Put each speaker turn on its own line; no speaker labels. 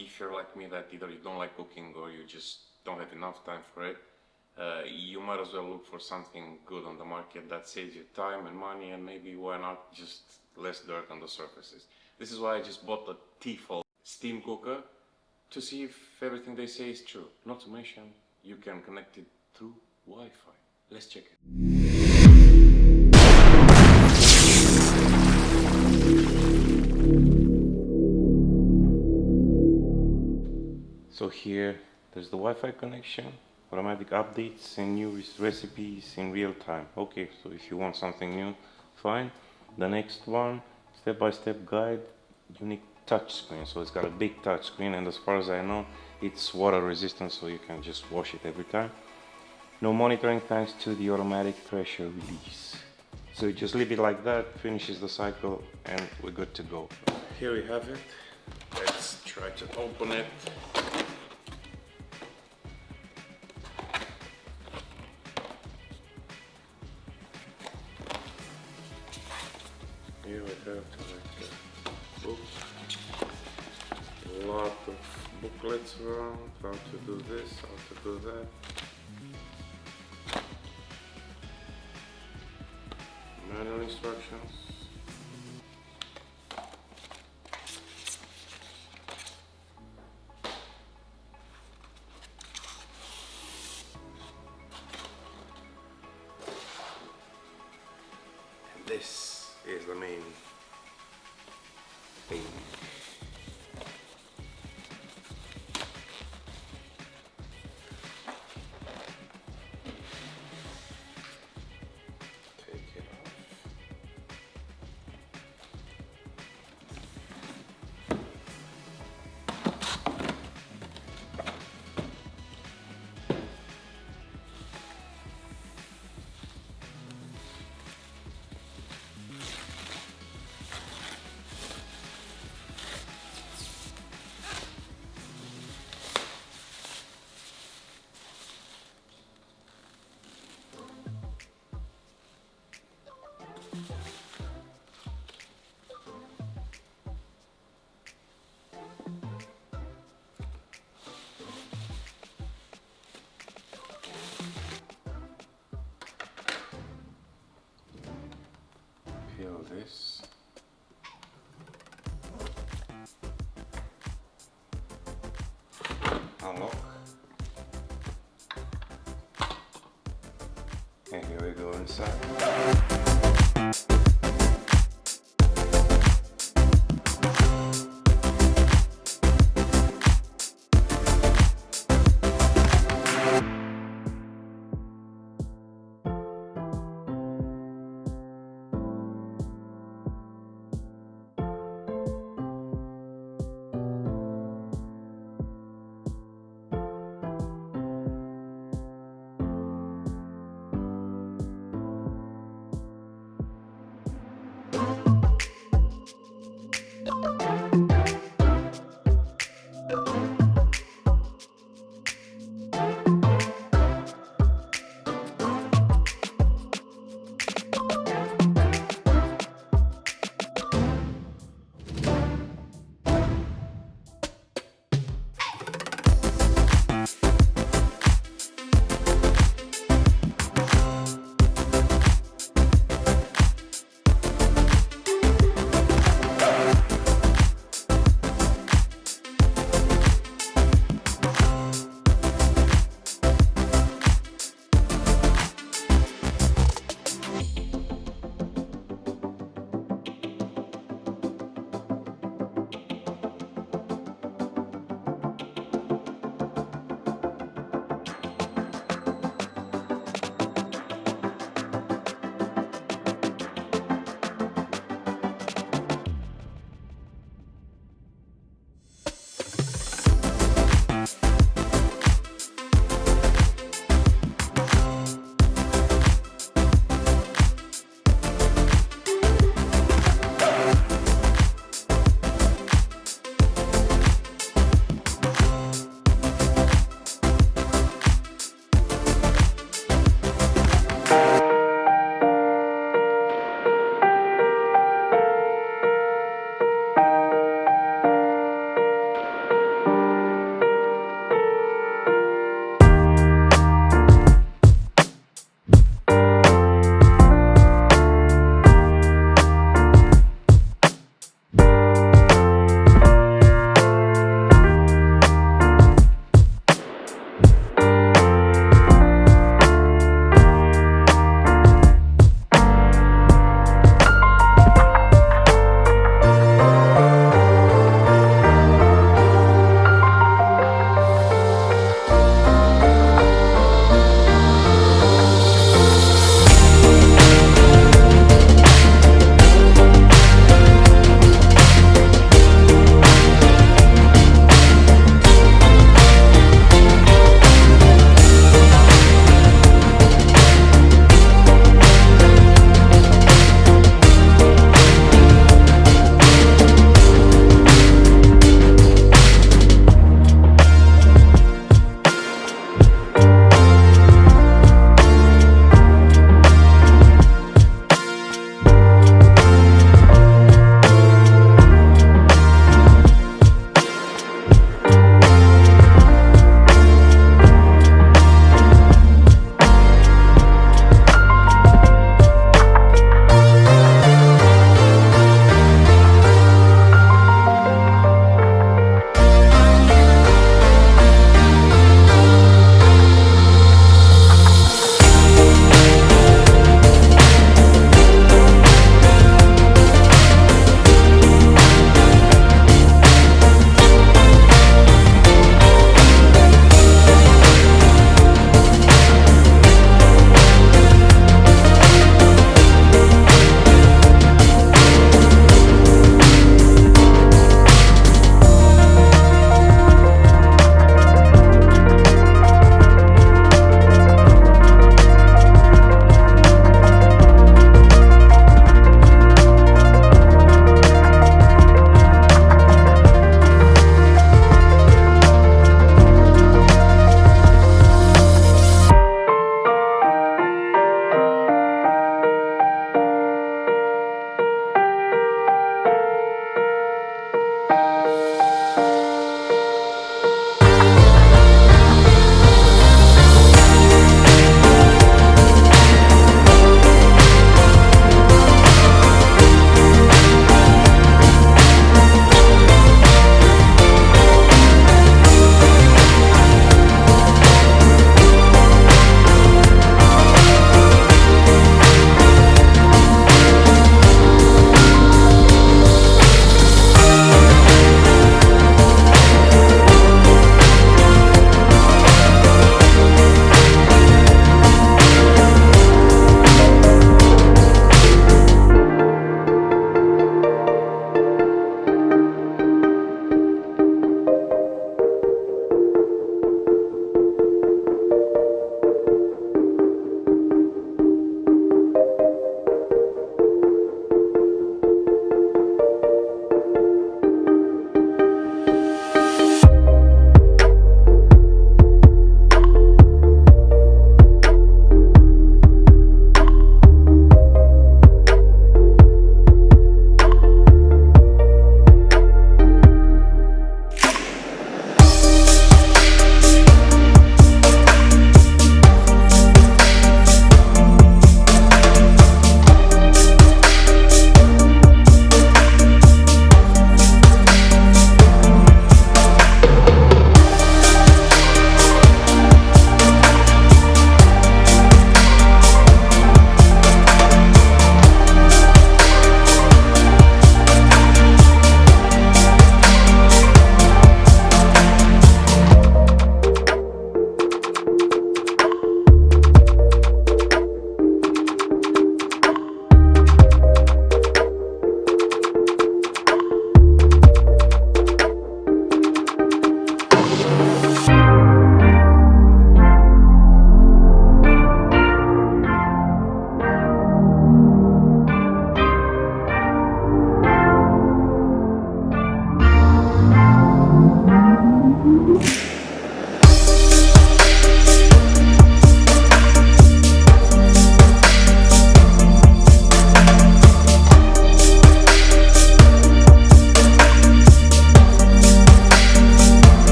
If you're like me, that either you don't like cooking or you just don't have enough time for it, you might as well look for something good on the market that saves you time and money, and maybe why not just less dirt on the surfaces. This is why I just bought the Tefal steam cooker to see if everything they say is true. Not to mention, you can connect it through Wi-Fi. Let's check it. So here, there's the Wi-Fi connection, automatic updates and new recipes in real time. Okay, so if you want something new, fine. The next one, step-by-step guide, unique touch screen. So it's got a big touch screen, and as far as I know, it's water resistant, so you can just wash it every time. No monitoring thanks to the automatic pressure release. So you just leave it like that, finishes the cycle, and we're good to go. Here we have it. Let's try to open it. Here we have a book, a lot of booklets around, how to do this, how to do that. Manual instructions. And this is the main thing. Take it off. Feel this. Unlock. And here we go inside.